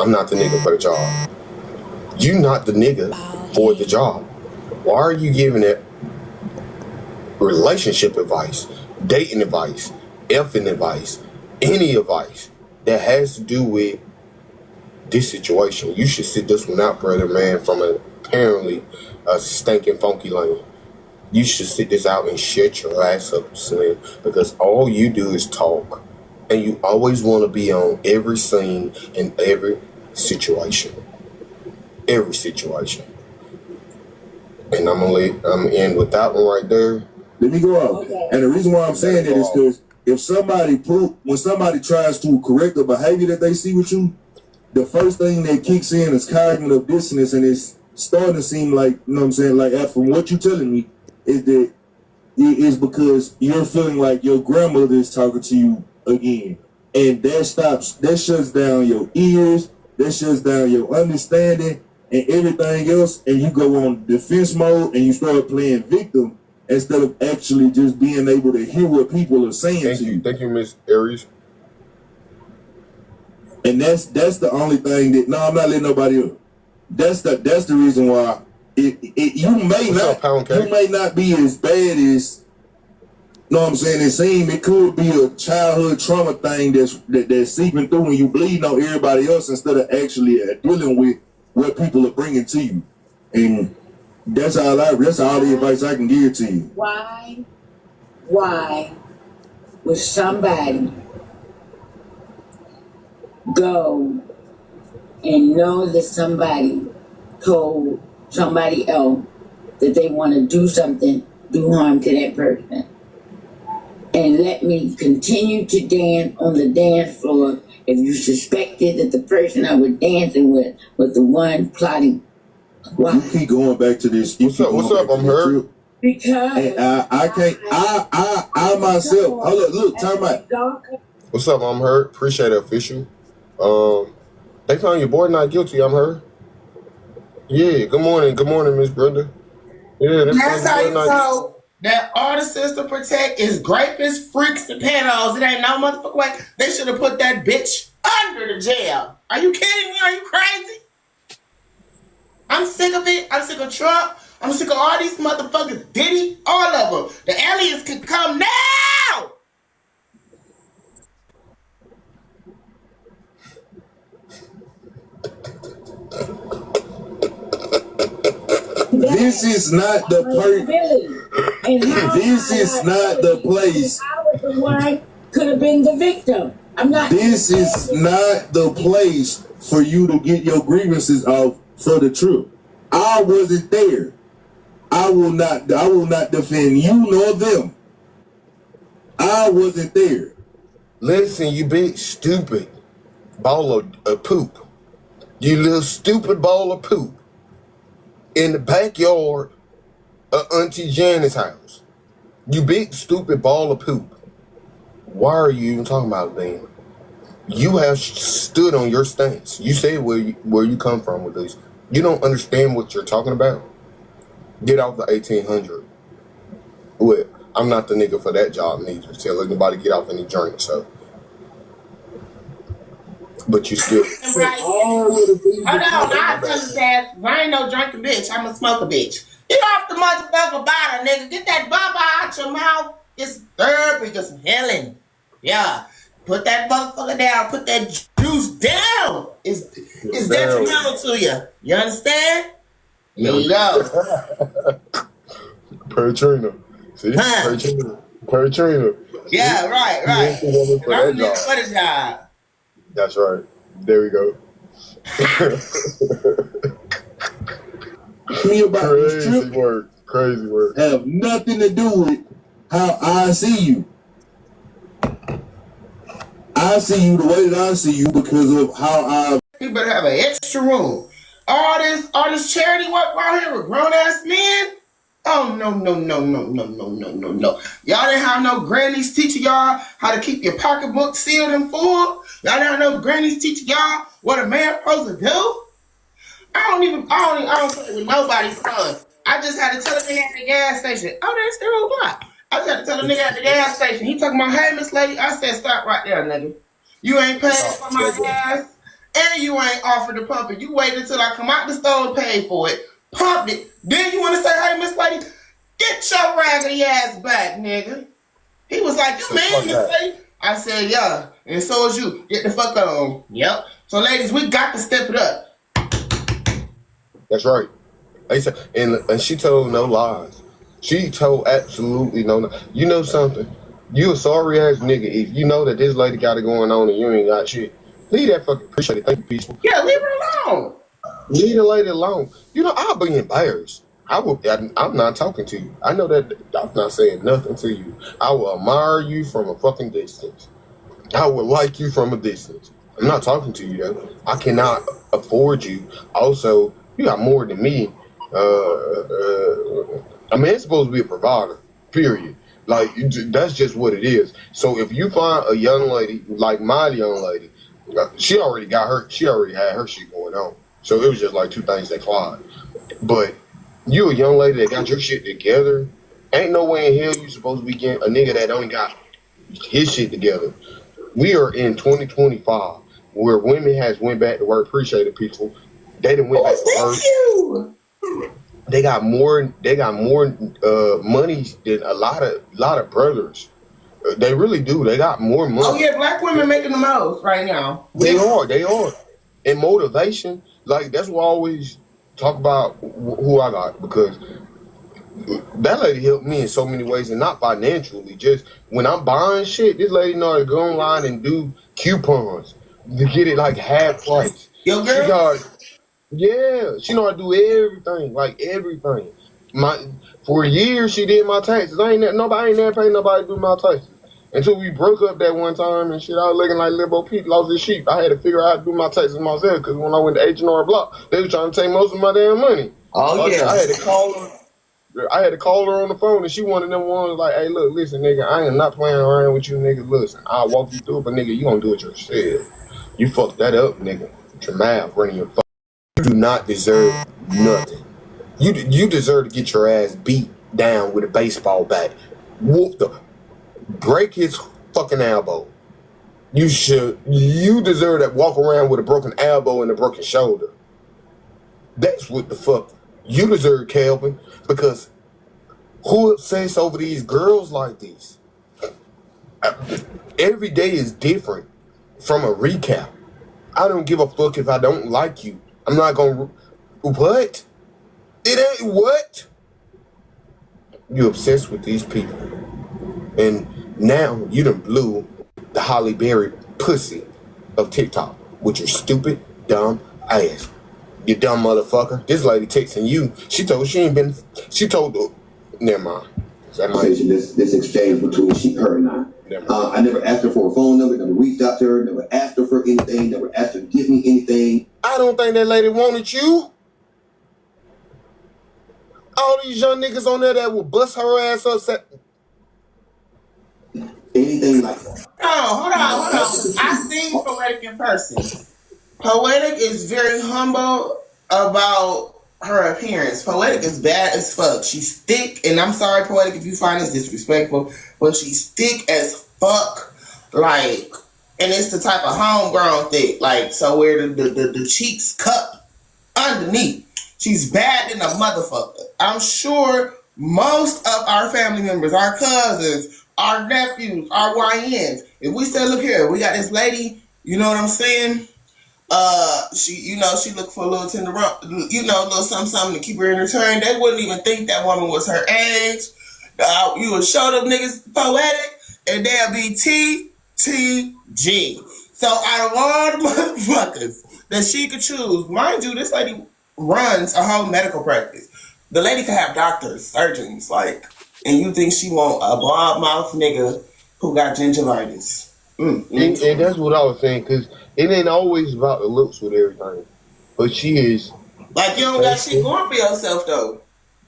I'm not the nigga for the job. You not the nigga for the job. Why are you giving it relationship advice, dating advice, effing advice, any advice that has to do with this situation? You should sit this one out, brother, man, from apparently a stinking funky lane. You should sit this out and shut your ass up, Slim, because all you do is talk. And you always want to be on every scene in every situation. Every situation. And I'm in with that one right there. Let me go out. Okay. And the reason why I'm saying that is because when somebody tries to correct the behavior that they see with you, the first thing that kicks in is cognitive dissonance, and it's starting to seem like, you know what I'm saying, like from what you're telling me, is that it is because you're feeling like your grandmother is talking to you again. And that shuts down your ears, that shuts down your understanding and everything else, and you go on defense mode and you start playing victim instead of actually just being able to hear what people are saying to you. Thank you, Miss Aries. And that's the only thing that I'm not letting nobody else. That's the reason why you may not be as bad as, you know what I'm saying, it seems. It could be a childhood trauma thing that's seeping through and you bleeding on everybody else instead of actually dealing with what people are bringing to you. And that's all the advice I can give to you. Why would somebody go and know that somebody told somebody else that they want to do harm to that person, and let me continue to dance on the dance floor if you suspected that the person I was dancing with was the one plotting? Why? You keep going back to this. What's up? I'm hurt. Because and I myself. Hold up, look, time out. What's up? I'm hurt. Appreciate it, official. They found your boy not guilty. I'm hurt. Yeah. Good morning, Miss Brenda. Yeah, that's how you know that all the system protect is rapists, freaks, and pedos. It ain't no motherfucking way. They should have put that bitch under the jail. Are you kidding me? Are you crazy? I'm sick of it. I'm sick of Trump. I'm sick of all these motherfuckers. Diddy, all of them. The aliens can come now. This is not the This is not the place. I was the one could have been the victim. I'm not. This is not the place for you to get your grievances off for the truth. I wasn't there. I will not defend you nor them. I wasn't there. Listen, you big stupid ball of poop. You little stupid ball of poop. In the backyard of Auntie Janet's house. You big stupid ball of poop. Why are you even talking about it, man? You have stood on your stance. You said where you come from with this. You don't understand what you're talking about. Get off the 1800. Well, I'm not the nigga for that job neither. Tell anybody get off any drink, so. But you still. Hold on, I tell you that I ain't no drinking bitch. I'm a smoker bitch. Get off the motherfucking bottle, nigga. Get that baba out your mouth. It's therapy, just healing. Yeah. Put that motherfucker down. Put that juice down. It's detrimental to you. You understand? There you go. Per Trina. See? Per Trina. Yeah, right. I'm the for the job. That's right. There we go. Crazy work. Have nothing to do with how I see you. I see you the way that I see you because of how I. You better have an extra room. All this charity work around here with grown ass men. Oh no. Y'all didn't have no grannies teaching y'all how to keep your pocketbook sealed and full. Y'all didn't have no grannies teaching y'all what a man supposed to do. I don't play with nobody's son. I just had to tell a nigga at the gas station. Oh, that's the whole block. I just had to tell a nigga at the gas station. He talking about, hey, Miss Lady. I said, stop right there, nigga. You ain't paying for my gas. and you ain't offered to pump it. You waited till I come out the store and pay for it, pumped it. Then you want to say, hey, Miss Lady, get your raggedy ass back, nigga. He was like, you mean to say? I said, yeah, and so is you. Get the fuck on. Yep. So, ladies, we got to step it up. That's right. And she told no lies. She told absolutely no lies. You know something? You a sorry ass nigga if you know that this lady got it going on and you ain't got shit. Leave that fucking appreciate it. Thank you, peaceful. Yeah, leave her alone. Leave the lady alone. You know, I'll be embarrassed. I'm not talking to you. I know that I'm not saying nothing to you. I will admire you from a fucking distance. I would like you from a distance. I'm not talking to you though. I cannot afford you. Also, you got more than me. A man's supposed to be a provider. Period. Like that's just what it is. So if you find a young lady like my young lady, she already had her shit going on. So it was just like two things that collide. But you a young lady that got your shit together, ain't no way in hell you supposed to be getting a nigga that only got his shit together. We are in 2025 where women has went back to work. Appreciate it, people. They done went back to work. Thank you. They got more money than a lot of brothers. They really do. They got more money. Oh yeah, black women making the most right now. They are. And motivation, like that's what I always talk about who I got, because that lady helped me in so many ways, and not financially. Just when I'm buying shit, this lady know how to go online and do coupons to get it like half price. Yo, girl. She know how to do everything, like everything. For years she did my taxes. Nobody ain't never paid nobody to do my taxes. Until we broke up that one time and shit, I was looking like Limbo Pete lost his sheep. I had to figure out how to do my taxes myself, because when I went to H&R Block, they was trying to take most of my damn money. Oh yeah. I had to call her on the phone, and she one of them ones like, hey, look, listen, nigga, I am not playing around with you, nigga. Listen, I'll walk you through it, but nigga, you gonna do it yourself. You fucked that up, nigga. With your mouth running your fuck. You do not deserve nothing. You deserve to get your ass beat down with a baseball bat. Break his fucking elbow. You deserve that. Walk around with a broken elbow and a broken shoulder. That's what the fuck you deserve, Calvin. Because who obsessed over these girls like this? Every day is different from a recap. I don't give a fuck if I don't like you. I'm not gonna. What? It ain't what? You obsessed with these people. And now you done blew the Holly Berry pussy of TikTok with your stupid, dumb ass. You dumb motherfucker. This lady texting you. She told never mind. This exchange between her and I. I never asked her for a phone number, never reached out to her, never asked her for anything, never asked her to give me anything. I don't think that lady wanted you. All these young niggas on there that will bust her ass up. Anything like that. Oh, hold on. I seen Poetic in person. Poetic is very humble about her appearance. Poetic is bad as fuck. She's thick, and I'm sorry, Poetic, if you find this disrespectful, but she's thick as fuck. Like, and it's the type of homegrown thick, like, so where the cheeks cup underneath. She's bad than a motherfucker. I'm sure most of our family members, our cousins, our nephews, our YNs, if we said, look here, we got this lady, you know what I'm saying? She looked for a little tender rump, a little something to keep her entertained. They wouldn't even think that woman was her age. You would show them niggas Poetic, and they'll be TTG. So out of all the motherfuckers that she could choose, mind you, this lady runs a whole medical practice. The lady could have doctors, surgeons, like, and you think she want a broad mouth nigga who got gingivitis. And that's what I was saying, because it ain't always about the looks with everything. But she is. Like, you don't got shit going for yourself, though.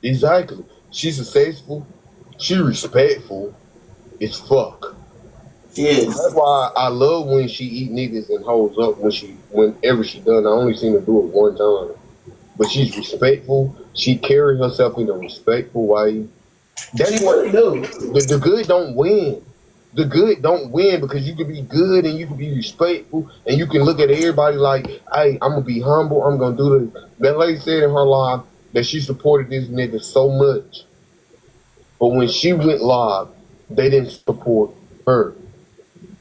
Exactly. She's successful. She respectful as fuck. Yes. That's why I love when she eat niggas and holds up whenever she done. I only seen her do it one time. But she's respectful. She carries herself in a respectful way. That's what do. The good don't win. the good don't win because you can be good and you can be respectful and you can look at everybody like, hey, I'm gonna be humble. I'm gonna do this. That lady said in her live that she supported this nigga so much, but when she went live, they didn't support her,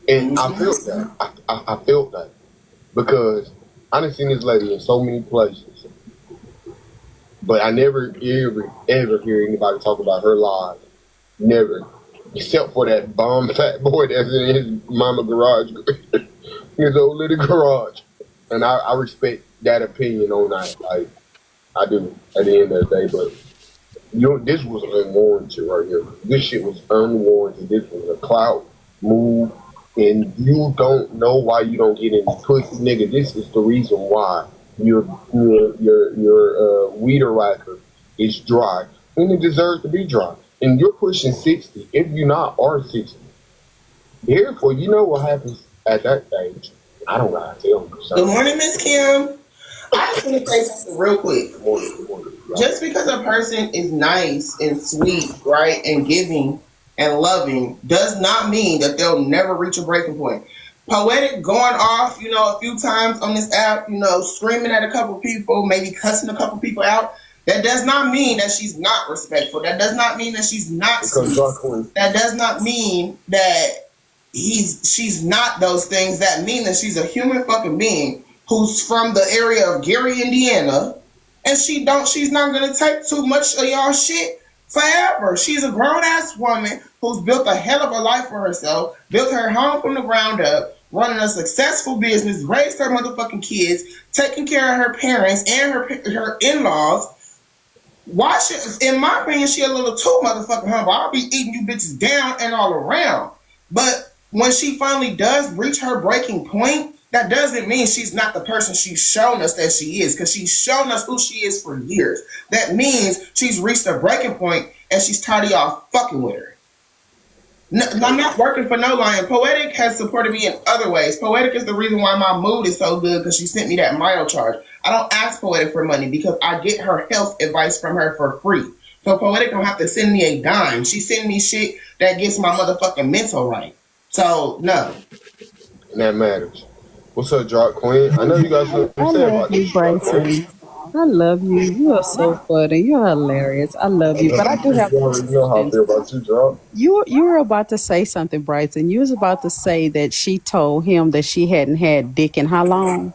and I felt that. I felt that because I done seen this lady in so many places, but I never ever hear anybody talk about her live. Never. Except for that bomb fat boy that's in his mama garage, his old little garage. And I respect that opinion on that. Like, I do at the end of the day. But this was unwarranted right here. This shit was unwarranted. This was a clout move. And you don't know why you don't get any pussy, nigga. This is the reason why your weeder whacker is dry. And it deserves to be dry. And you're pushing 60, if you're not, or 60. Therefore, you know what happens at that age. I don't gotta tell you something. Good morning, Miss Kim. I just want to say something real quick. Good morning. Just because a person is nice and sweet, right, and giving and loving does not mean that they'll never reach a breaking point. Poetic going off, a few times on this app, screaming at a couple people, maybe cussing a couple people out. That does not mean that she's not respectful. That does not mean that she's not sweet. That does not mean that she's not those things. That mean that she's a human fucking being who's from the area of Gary, Indiana, and she's not gonna take too much of y'all shit forever. She's a grown ass woman who's built a hell of a life for herself, built her home from the ground up, running a successful business, raised her motherfucking kids, taking care of her parents and her in-laws. Why should, in my opinion, she a little too motherfucking humble. I'll be eating you bitches down and all around. But when she finally does reach her breaking point, that doesn't mean she's not the person she's shown us that she is, because she's shown us who she is for years. That means she's reached a breaking point and she's tired of y'all fucking with her. No, I'm not working for no lion. Poetic has supported me in other ways. Poetic is the reason why my mood is so good, because she sent me that mile charge. I don't ask Poetic for money because I get her health advice from her for free. So Poetic don't have to send me a dime. She send me shit that gets my motherfucking mental right. So, no. And that matters. What's up, Drop Queen? I know you guys have to say about this. Bryson. I love you. You are so funny. You're hilarious. I love you. But I do have You know how I feel about you, Drop. you were about to say something, Bryson. You was about to say that she told him that she hadn't had dick in how long?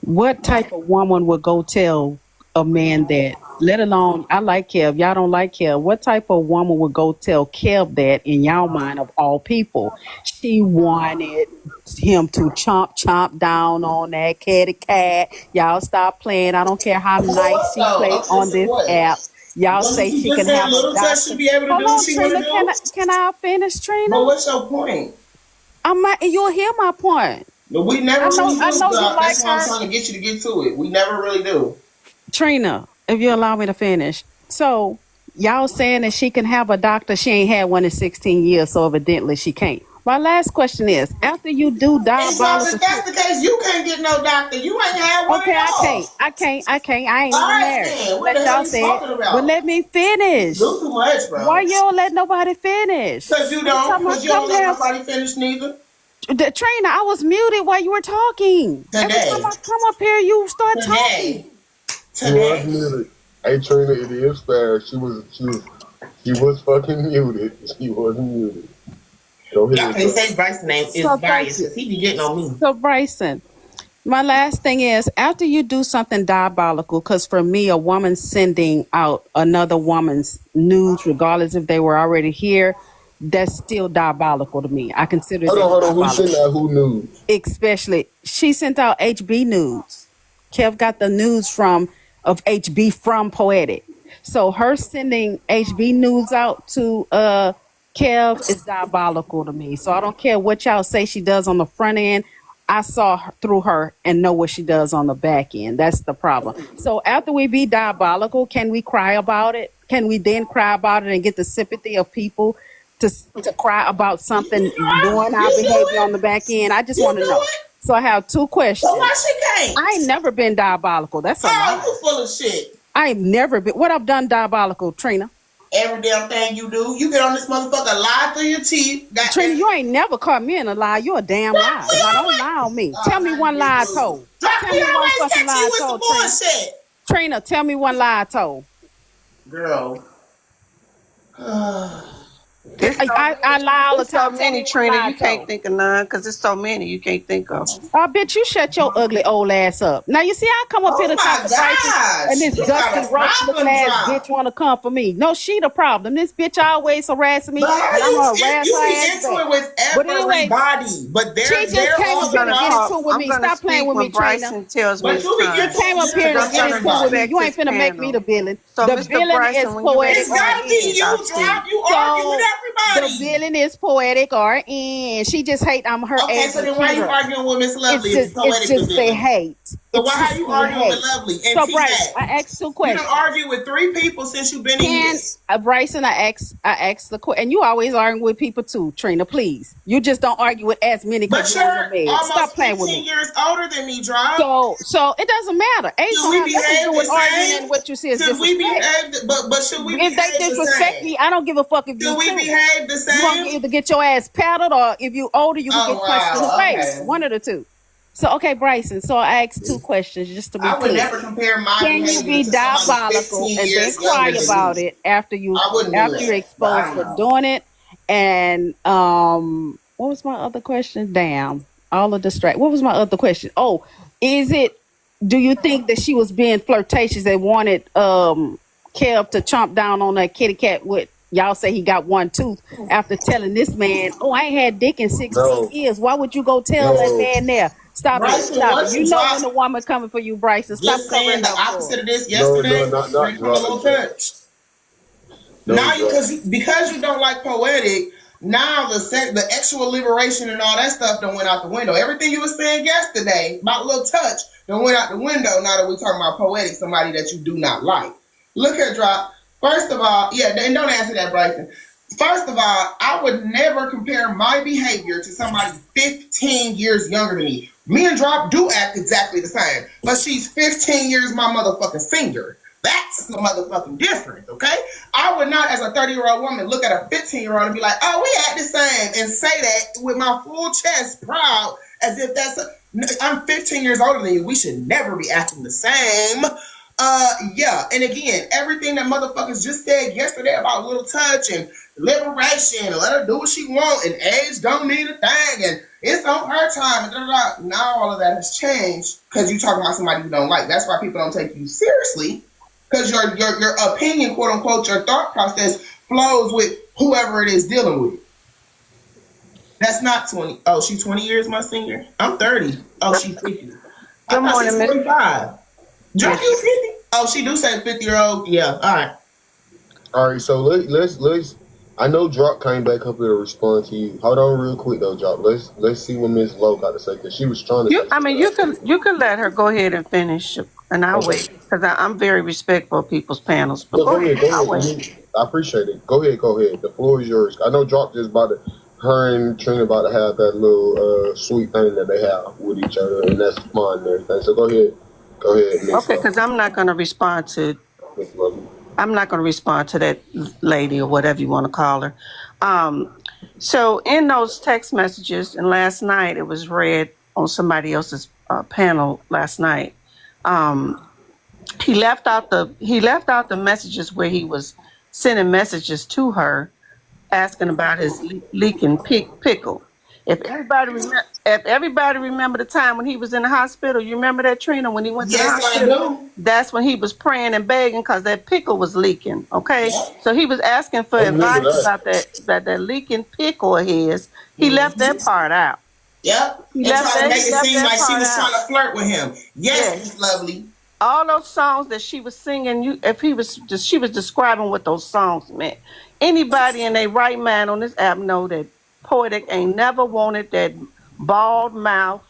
What type of woman would go tell a man that, let alone, I like Kev, y'all don't like Kev. What type of woman would go tell Kev that in y'all mind of all people? She wanted him to chomp down on that kitty cat. Y'all stop playing. I don't care how nice she play on this app. Y'all say she can have a doctor. Should be able to Hold do on, what she Trina, want to do? can I finish, Trina? But what's your point? You'll hear my point. But we never really do. I know you like That's why I'm her. trying to get you to get to it. We never really do. Trina, if you allow me to finish. So, y'all saying that she can have a doctor, she ain't had one in 16 years, so evidently she can't. My last question is, after you do diabolical... If that's the case, you can't get no doctor. You ain't had one Okay, at all. I can't. I ain't All even right, married. then. What the hell are you talking about? But let me finish. Do too much, bro. Why you don't let nobody finish? Because you don't. Because you don't let nobody finish neither. Trina, I was muted while you were talking. Today. Every time I come up here, you start talking. She was muted. Hey, Trina, it is fair. She was fucking muted. She wasn't muted. Go ahead. Y'all can't say Bryce's name is biased because he be getting on me. So, Bryson, my last thing is, after you do something diabolical, because for me, a woman sending out another woman's nudes, regardless if they were already here, that's still diabolical to me. I consider Hold on. Who sent out who nudes? Especially, she sent out HB nudes. Kev got the news of HB from Poetic. So her sending HB nudes out to Kev is diabolical to me. So I don't care what y'all say she does on the front end. I saw her through her and know what she does on the back end. That's the problem. So after we be diabolical, can we cry about it? Can we then cry about it and get the sympathy of people to cry about something doing our behavior on the back end? I just want to know. So I have two questions. So why she can't? I ain't never been diabolical. That's a lie. You full of shit. I ain't never been. What I've done diabolical, Trina? every damn thing you do. You get on this motherfucker, lie through your teeth. Trina, you ain't never caught me in a lie. You a damn lie. Now don't lie on me. Tell me one lie I told. Tell me one fucking lie I told, Trina. Trina, tell me one lie I told. Girl. I lie all the time. So many, Trina, you can't think of none because there's so many you can't think of. I bet you shut your ugly old ass up. Now you see I come up here to talk to Bryson and this dusty roach looking ass bitch want to come for me. No, she the problem. This bitch always harassing me. But I'm gonna harass you her be ass into it with everybody. But she just came up here to get into it with me. Stop playing with me, Trina. But you came up here to get into it with me. You ain't finna make me the villain. So the Mr. villain Bryson, is when you poetic. It's gotta be you, Drop. You argue with everybody. The villain is poetic RN. She just hate I'm her Okay, so then why you arguing with Miss Lovely? It's just they hate. So why are you arguing with Lovely? And so Bryce, I asked 2 questions. You done argued with 3 people since you've been in this. Bryson, I asked the question, and you always argue with people too, Trina. Please, you just don't argue with as many. But you're almost 15 years older than me, Drop. So it doesn't matter. Age don't have nothing to do with arguing and what you say is disrespect. But should we? If they disrespect me, I don't give a fuck if you. Do we behave the same? You gonna either get your ass paddled, or if you older, you can get punched in the face. One of the two. So okay, Bryson. So I asked 2 questions just to be clear. I would never compare my behavior. Can you be diabolical and then cry about it after you're exposed for doing it? And what was my other question? Damn, all of distract. What was my other question? Oh, do you think that she was being flirtatious and wanted Kev to chomp down on that kitty cat with? Y'all say he got 1 tooth after telling this man, I ain't had dick in 16 years. Why would you go tell that man there? Stop Bryson, it. You know when the woman coming for you, Bryson. Stop saying the opposite of this yesterday. Now, because you don't like poetic, now the sexual liberation and all that stuff done went out the window. Everything you were saying yesterday about little touch done went out the window now that we're talking about poetic, somebody that you do not like. Look here, Drop. First of all, and don't answer that, Bryson. First of all, I would never compare my behavior to somebody 15 years younger than me. Me and Drop do act exactly the same, but she's 15 years my motherfucking senior. That's the motherfucking difference, okay? I would not, as a 30-year-old woman, look at a 15-year-old and be like, we act the same, and say that with my full chest, proud, as if I'm 15 years older than you. We should never be acting the same. And again, everything that motherfuckers just said yesterday about little touch and liberation and let her do what she want and age don't mean a thing and it's on her time and now all of that has changed because you talking about somebody you don't like. That's why people don't take you seriously, because your opinion, quote unquote, your thought process flows with whoever it is dealing with. That's not 20. Oh, she's 20 years my senior. I'm 30. Oh, she's 50. Good morning, Miss 45. Drop you 50? Oh, she do say 50-year-old. Yeah, all right. So let's. I know Drop came back up here to respond to you. Hold on, real quick though, Drop. Let's see what Miss Lowe got to say, because she was trying to. You can let her go ahead and finish, and I'll wait, because I'm very respectful of people's panels. But go ahead. I appreciate it. Go ahead. The floor is yours. I know Drop just about to. Her and Trina about to have that little sweet thing that they have with each other, and that's fun and everything. So go ahead. Okay, because I'm not going to respond to. I'm not going to respond to that lady or whatever you want to call her. So in those text messages, and last night it was read on somebody else's panel last night. He left out the messages where he was sending messages to her, asking about his leaking pickle. If everybody remember the time when he was in the hospital, you remember that, Trina, when he went to the hospital? I do. That's when he was praying and begging because that pickle was leaking. Okay, so he was asking for advice about that leaking pickle of his. He left that part out. Yep. He tried to make it seem like she was trying to flirt with him. Yes, Lovely. All those songs that she was singing, she was describing what those songs meant. Anybody in their right mind on this app know that Poetic ain't never wanted that bald mouth,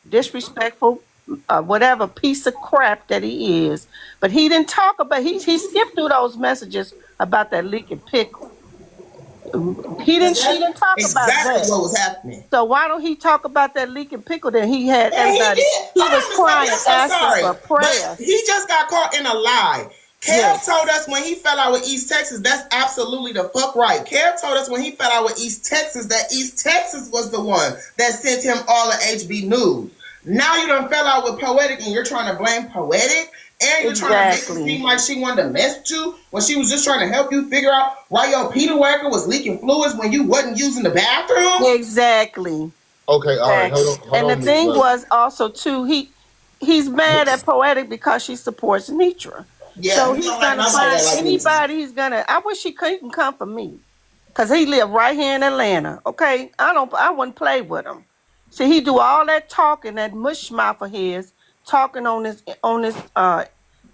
disrespectful, whatever piece of crap that he is. But he didn't talk about. He skipped through those messages about that leaking pickle. She didn't talk about that. What was happening. So why don't he talk about that leaking pickle? Then he had everybody. He was crying, asking for prayer. He just got caught in a lie. Kev told us when he fell out with East Texas, that's absolutely the fuck right. Kev told us when he fell out with East Texas that East Texas was the one that sent him all the HB news. Now you done fell out with Poetic and you're trying to blame Poetic, and you're trying to make it seem like she wanted to mess with you when she was just trying to help you figure out why your Peter Wacker was leaking fluids when you wasn't using the bathroom. Exactly. Okay, all right, hold on. And the thing was also too, he's mad at Poetic because she supports Nitra. Yeah, so he's gonna find anybody. He's gonna. I wish he couldn't come for me, cause he live right here in Atlanta. Okay, I wouldn't play with him. See, he do all that talking, that mush mouth of his, talking on this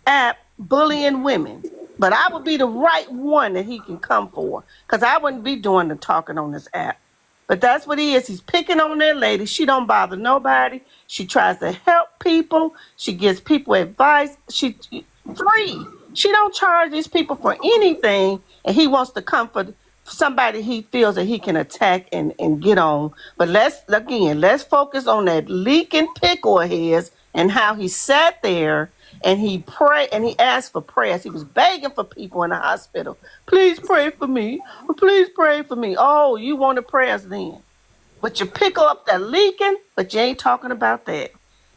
app, bullying women. But I would be the right one that he can come for, cause I wouldn't be doing the talking on this app. But that's what he is. He's picking on that lady. She don't bother nobody. She tries to help people. She gives people advice. She free. She don't charge these people for anything. And he wants to come for somebody he feels that he can attack and get on. But let's focus on that leaking pickle of his and how he sat there and he prayed and he asked for prayers. He was begging for people in the hospital. Please pray for me. Please pray for me. Oh, you wanted prayers then. But you pickle up that leaking, but you ain't talking about that.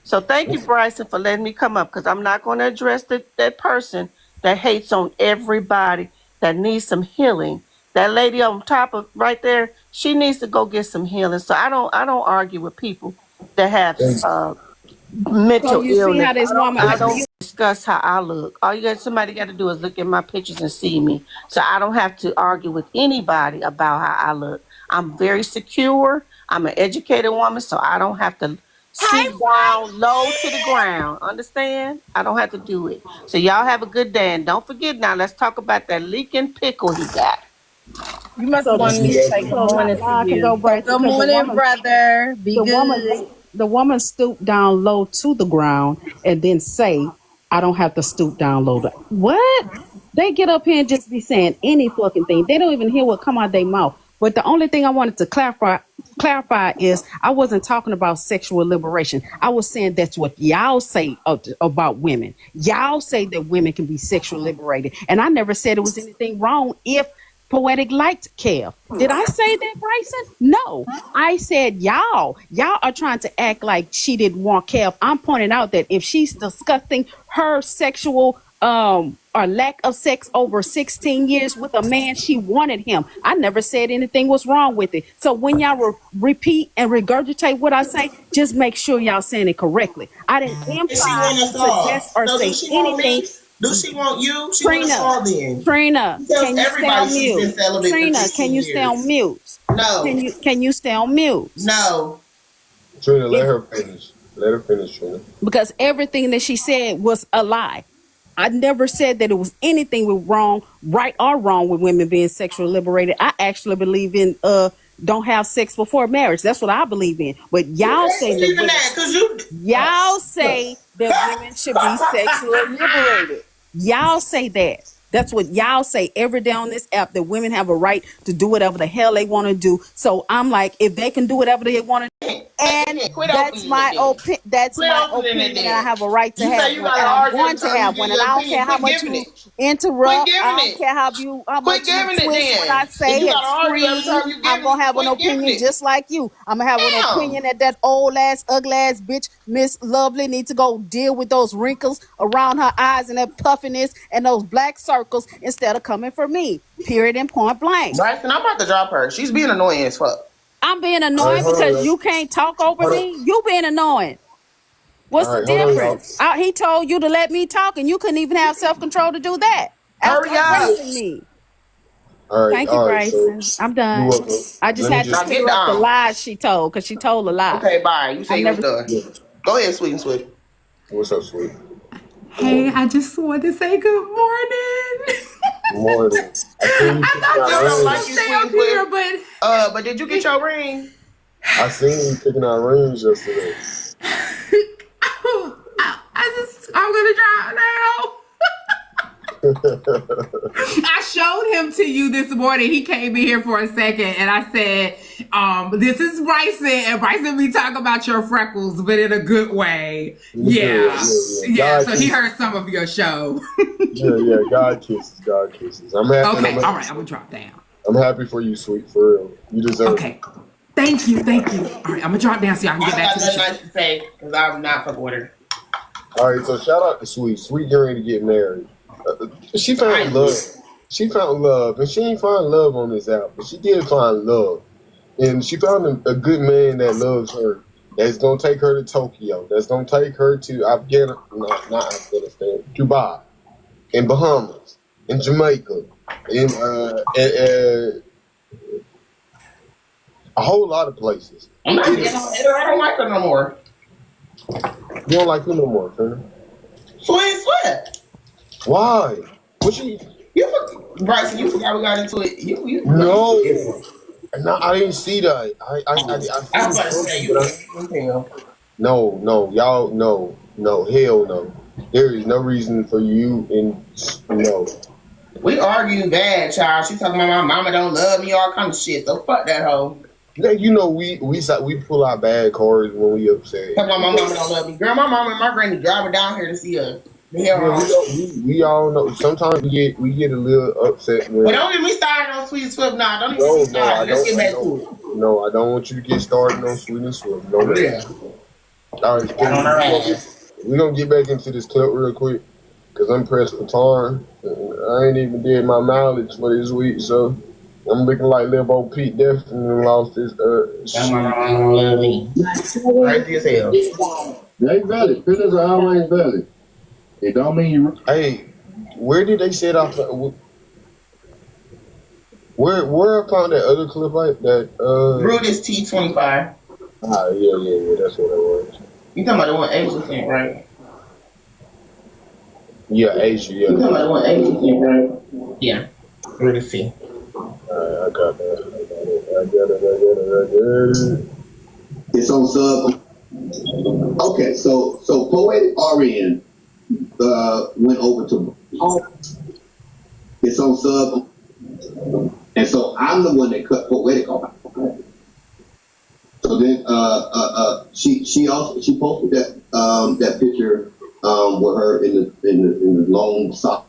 So thank you, Bryson, for letting me come up, because I'm not going to address that person that hates on everybody that needs some healing. That lady on top of right there, she needs to go get some healing. So I don't argue with people that have mental illness. I don't discuss how I look. Somebody got to do is look at my pictures and see me. So I don't have to argue with anybody about how I look. I'm very secure. I'm an educated woman, so I don't have to sit down low to the ground. Understand? I don't have to do it. So y'all have a good day. And don't forget now, let's talk about that leaking pickle he got. You must want me to say good morning to you. Good morning, brother. Be good. The woman stooped down low to the ground and then say, I don't have to stoop down low. What? They get up here and just be saying any fucking thing. They don't even hear what come out their mouth. But the only thing I wanted to clarify is I wasn't talking about sexual liberation. I was saying that's what y'all say about women. Y'all say that women can be sexually liberated. And I never said it was anything wrong if Poetic liked Kev. Did I say that, Bryson? No. I said y'all are trying to act like she didn't want Kev. I'm pointing out that if she's discussing her sexual or lack of sex over 16 years with a man, she wanted him. I never said anything was wrong with it. So when y'all repeat and regurgitate what I say, just make sure y'all saying it correctly. I didn't imply, suggest, or say anything. Do she want you? She want us all then. Trina, can you stay on mute? Trina, can you stay on mute? No. Can you stay on mute? No. Trina, let her finish. Let her finish, Trina. Because everything that she said was a lie. I never said that it was anything right or wrong with women being sexually liberated. I actually believe in don't have sex before marriage. That's what I believe in. But y'all say y'all say that women should be sexually liberated. Y'all say that. That's what y'all say every day on this app, that women have a right to do whatever the hell they want to do. So I'm like, if they can do whatever they want to do, and that's my opinion. That's my opinion. And I have a right to have one. And I'm going to have one. And I don't care how much you interrupt. I don't care how much you twist when I say it. I'm gonna have an opinion just like you. I'm gonna have an opinion that old ass, ugly ass bitch, Miss Lovely, needs to go deal with those wrinkles around her eyes and that puffiness and those black circles instead of coming for me. Period and point blank. Bryson, I'm about to drop her. She's being annoying as fuck. I'm being annoying because you can't talk over me. You being annoying. What's the difference? He told you to let me talk, and you couldn't even have self-control to do that. Hurry up. Me. Thank you, Bryson. So I'm done. I just had to clear up the lies she told, because she told a lie. Okay, bye. You say you was done. Yeah. Go ahead, sweet and sweet. What's up, sweet? Hey, I just wanted to say good morning. Good morning. I thought you don't like you, stay up here, but did you get your ring? I seen you picking out rings yesterday. I'm gonna drive now. I showed him to you this morning. He came in here for a second, and I said, This is Bryson, and Bryson be talking about your freckles, but in a good way. Yeah. So he heard some of your show. yeah. God kisses. I'm happy. Okay, all right, I'm gonna drop down. I'm happy for you, sweet, for real. You deserve it. Thank you. All right, I'm gonna drop down so y'all can get back to the show. I got nothing nice to say because I'm not fucking with her. All right, so shout out to Sweet. Sweet getting ready to get married. She found love. She found love, and she ain't find love on this app, but she did find love. And she found a good man that loves her, that's going to take her to Tokyo, that's going to take her to Dubai, and Bahamas, and Jamaica, and a whole lot of places. I'm not getting on her. I don't like her no more. You don't like her no more, huh? Sweat. Why? What Bryson, you forgot we got into it. You No, I didn't see that. I was about to say you. No, y'all, no, hell no. There is no reason for you no. We arguing bad, child. She talking about my mama don't love me, all kind of shit. So fuck that hoe. You know, we pull out bad cards when we upset. Talking about my mama don't love me. Girl, my mama and my granny driving down here to see us. We all know. Sometimes we get a little upset. But don't get me started on Sweet and Swift now. Don't even get me started. Let's get back to it. No, I don't want you to get started on Sweet and Swift. No, yeah. All right, we're gonna get back into this clip real quick because I'm pressed for time. I ain't even did my mileage for this week, so I'm looking like Lil Bo Pete definitely lost his love me. Right as hell. They valid. Feelings are always valid. It don't mean you. Hey, where did they set off? Where I found that other clip like that? Brutus T25. Yeah, that's what it was. You talking about the one Asia sent, right? Yeah, Asia. Yeah. You talking about the one Asia sent, right? Yeah. Brutus T. I got that. It's on sub. Okay, so Poetic RN went over to. It's on sub, and so I'm the one that cut Poetic off. So then she posted that picture with her in the long sock